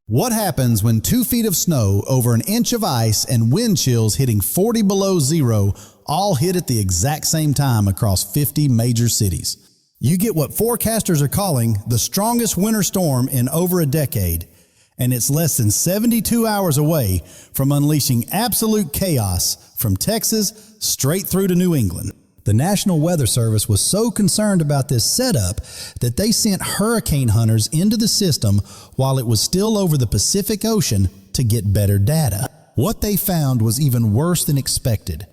What happens when 2 feet of snow, over an inch of ice, and wind chills hitting 40 below zero all hit at the exact same time across 50 major cities? You get what forecasters are calling the strongest winter storm in over a decade, and it's less than 72 hours away from unleashing absolute chaos from Texas straight through to New England. The National Weather Service was so concerned about this setup that they sent hurricane hunters into the system while it was still over the Pacific Ocean to get better data. What they found was even worse than expected.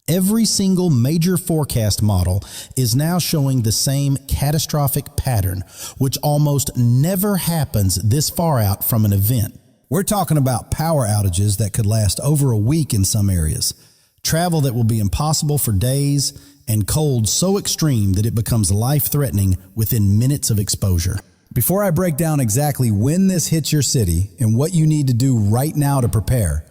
Every single major forecast model is now showing the same catastrophic pattern, which almost never happens this far out from an event. We're talking about power outages that could last over a week in some areas, travel that will be impossible for days, and cold so extreme that it becomes life-threatening within minutes of exposure. Before I break down exactly when this hits your city and what you need to do right now to prepare,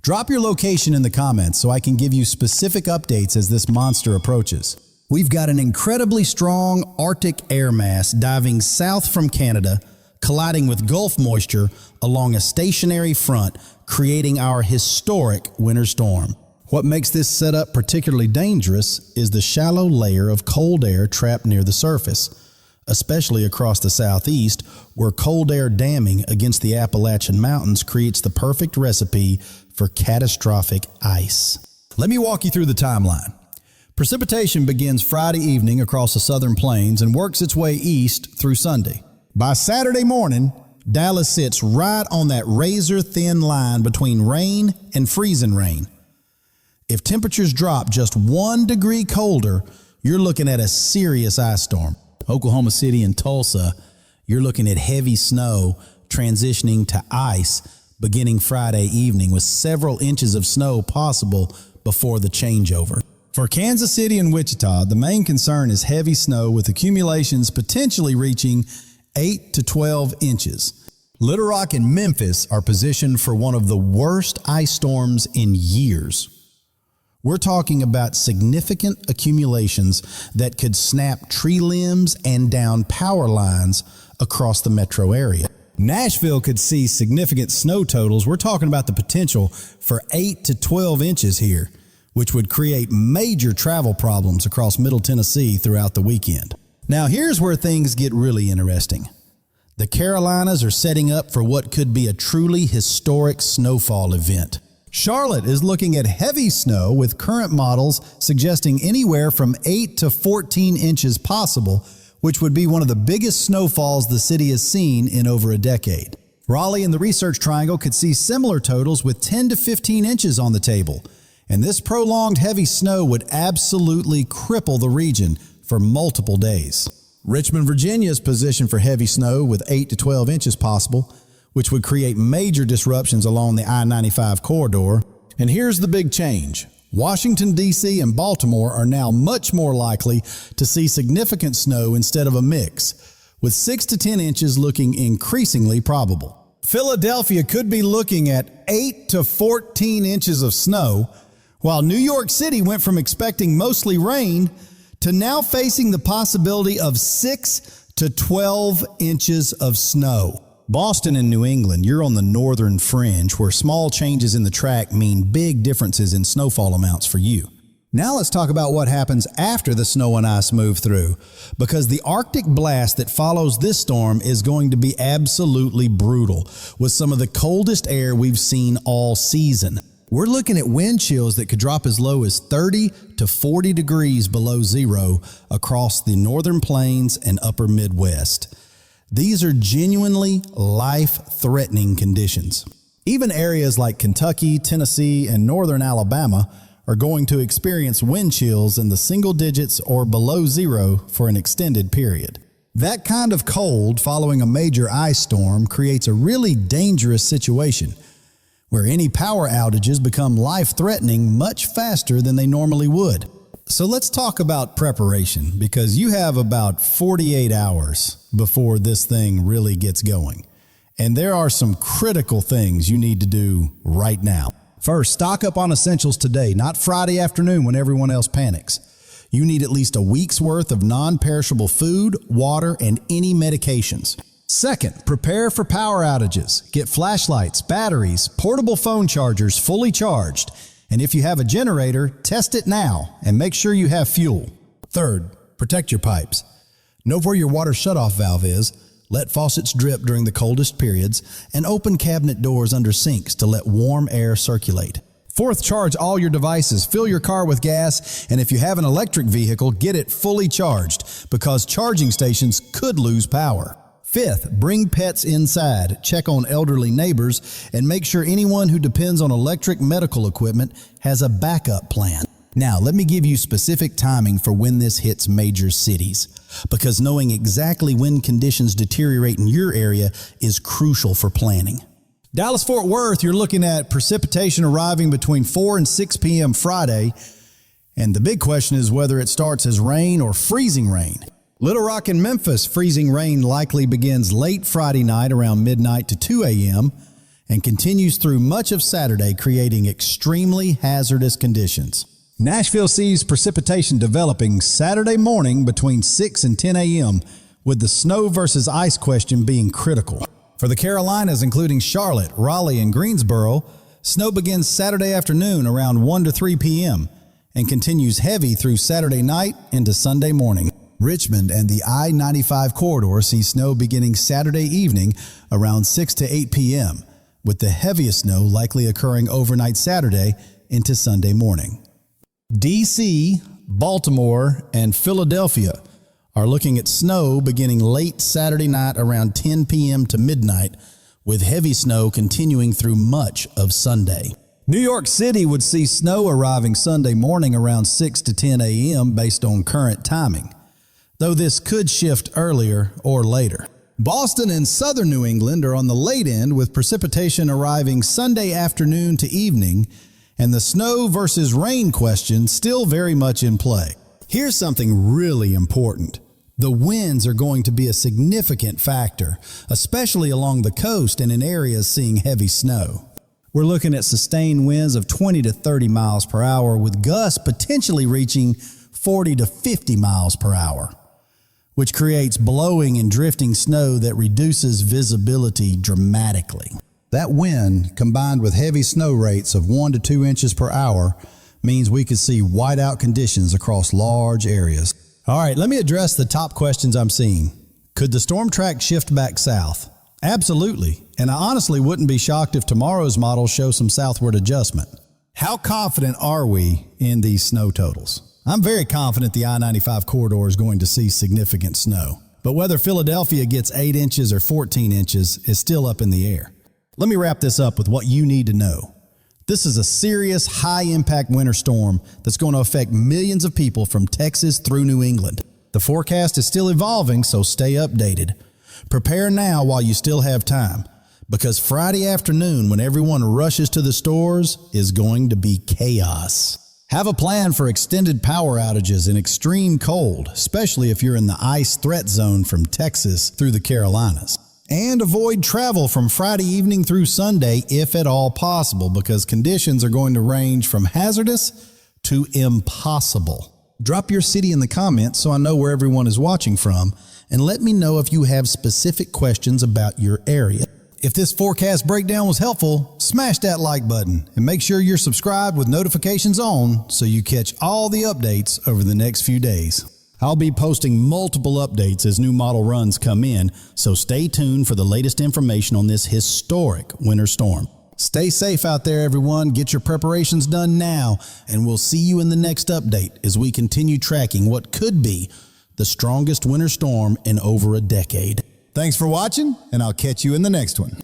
drop your location in the comments so I can give you specific updates as this monster approaches. We've got an incredibly strong Arctic air mass diving south from Canada, colliding with Gulf moisture along a stationary front, creating our historic winter storm. What makes this setup particularly dangerous is the shallow layer of cold air trapped near the surface, especially across the southeast, where cold air damming against the Appalachian Mountains creates the perfect recipe for catastrophic ice. Let me walk you through the timeline. Precipitation begins Friday evening across the southern plains and works its way east through Sunday. By Saturday morning, Dallas sits right on that razor-thin line between rain and freezing rain. If temperatures drop just 1 degree colder, you're looking at a serious ice storm. Oklahoma City and Tulsa, you're looking at heavy snow transitioning to ice beginning Friday evening, with several inches of snow possible before the changeover. For Kansas City and Wichita, the main concern is heavy snow with accumulations potentially reaching 8 to 12 inches. Little Rock and Memphis are positioned for one of the worst ice storms in years. We're talking about significant accumulations that could snap tree limbs and down power lines across the metro area. Nashville could see significant snow totals. We're talking about the potential for 8 to 12 inches here, which would create major travel problems across Middle Tennessee throughout the weekend. Now, here's where things get really interesting. The Carolinas are setting up for what could be a truly historic snowfall event. Charlotte is looking at heavy snow, with current models suggesting anywhere from 8 to 14 inches possible, which would be one of the biggest snowfalls the city has seen in over a decade. Raleigh and the Research Triangle could see similar totals with 10 to 15 inches on the table, and this prolonged heavy snow would absolutely cripple the region for multiple days. Richmond, Virginia is positioned for heavy snow with 8 to 12 inches possible, which would create major disruptions along the I-95 corridor. And here's the big change. Washington, D.C. and Baltimore are now much more likely to see significant snow instead of a mix, with 6 to 10 inches looking increasingly probable. Philadelphia could be looking at 8 to 14 inches of snow, while New York City went from expecting mostly rain to now facing the possibility of 6 to 12 inches of snow. Boston and New England, you're on the northern fringe, where small changes in the track mean big differences in snowfall amounts for you. Now let's talk about what happens after the snow and ice move through, because the Arctic blast that follows this storm is going to be absolutely brutal, with some of the coldest air we've seen all season. We're looking at wind chills that could drop as low as 30 to 40 degrees below zero across the northern plains and upper Midwest. These are genuinely life-threatening conditions. Even areas like Kentucky, Tennessee, and northern Alabama are going to experience wind chills in the single digits or below zero for an extended period. That kind of cold following a major ice storm creates a really dangerous situation, where any power outages become life-threatening much faster than they normally would. So let's talk about preparation, because you have about 48 hours before this thing really gets going. And there are some critical things you need to do right now. First, stock up on essentials today, not Friday afternoon when everyone else panics. You need at least a week's worth of non-perishable food, water, and any medications. Second, prepare for power outages. Get flashlights, batteries, portable phone chargers fully charged. And if you have a generator, test it now and make sure you have fuel. Third, protect your pipes. Know where your water shutoff valve is, let faucets drip during the coldest periods, and open cabinet doors under sinks to let warm air circulate. Fourth, charge all your devices, fill your car with gas, and if you have an electric vehicle, get it fully charged because charging stations could lose power. Fifth, bring pets inside, check on elderly neighbors, and make sure anyone who depends on electric medical equipment has a backup plan. Now, let me give you specific timing for when this hits major cities, because knowing exactly when conditions deteriorate in your area is crucial for planning. Dallas-Fort Worth, you're looking at precipitation arriving between 4 and 6 p.m. Friday, and the big question is whether it starts as rain or freezing rain. Little Rock and Memphis, freezing rain likely begins late Friday night around midnight to 2 a.m. and continues through much of Saturday, creating extremely hazardous conditions. Nashville sees precipitation developing Saturday morning between 6 and 10 a.m., with the snow versus ice question being critical. For the Carolinas, including Charlotte, Raleigh, and Greensboro, snow begins Saturday afternoon around 1 to 3 p.m. and continues heavy through Saturday night into Sunday morning. Richmond and the I-95 corridor see snow beginning Saturday evening around 6 to 8 p.m., with the heaviest snow likely occurring overnight Saturday into Sunday morning. D.C., Baltimore, and Philadelphia are looking at snow beginning late Saturday night around 10 p.m. to midnight, with heavy snow continuing through much of Sunday. New York City would see snow arriving Sunday morning around 6 to 10 a.m. based on current timing, though this could shift earlier or later. Boston and southern New England are on the late end, with precipitation arriving Sunday afternoon to evening, and the snow versus rain question still very much in play. Here's something really important. The winds are going to be a significant factor, especially along the coast and in areas seeing heavy snow. We're looking at sustained winds of 20 to 30 miles per hour, with gusts potentially reaching 40 to 50 miles per hour, which creates blowing and drifting snow that reduces visibility dramatically. That wind, combined with heavy snow rates of 1 to 2 inches per hour, means we could see whiteout conditions across large areas. All right, let me address the top questions I'm seeing. Could the storm track shift back south? Absolutely, and I honestly wouldn't be shocked if tomorrow's models show some southward adjustment. How confident are we in these snow totals? I'm very confident the I-95 corridor is going to see significant snow, but whether Philadelphia gets 8 inches or 14 inches is still up in the air. Let me wrap this up with what you need to know. This is a serious, high-impact winter storm that's going to affect millions of people from Texas through New England. The forecast is still evolving, so stay updated. Prepare now while you still have time, because Friday afternoon, when everyone rushes to the stores, is going to be chaos. Have a plan for extended power outages in extreme cold, especially if you're in the ice threat zone from Texas through the Carolinas. And avoid travel from Friday evening through Sunday if at all possible, because conditions are going to range from hazardous to impossible. Drop your city in the comments so I know where everyone is watching from, and let me know if you have specific questions about your area. If this forecast breakdown was helpful, smash that like button and make sure you're subscribed with notifications on so you catch all the updates over the next few days. I'll be posting multiple updates as new model runs come in, so stay tuned for the latest information on this historic winter storm. Stay safe out there, everyone. Get your preparations done now, and we'll see you in the next update as we continue tracking what could be the strongest winter storm in over a decade. Thanks for watching, and I'll catch you in the next one.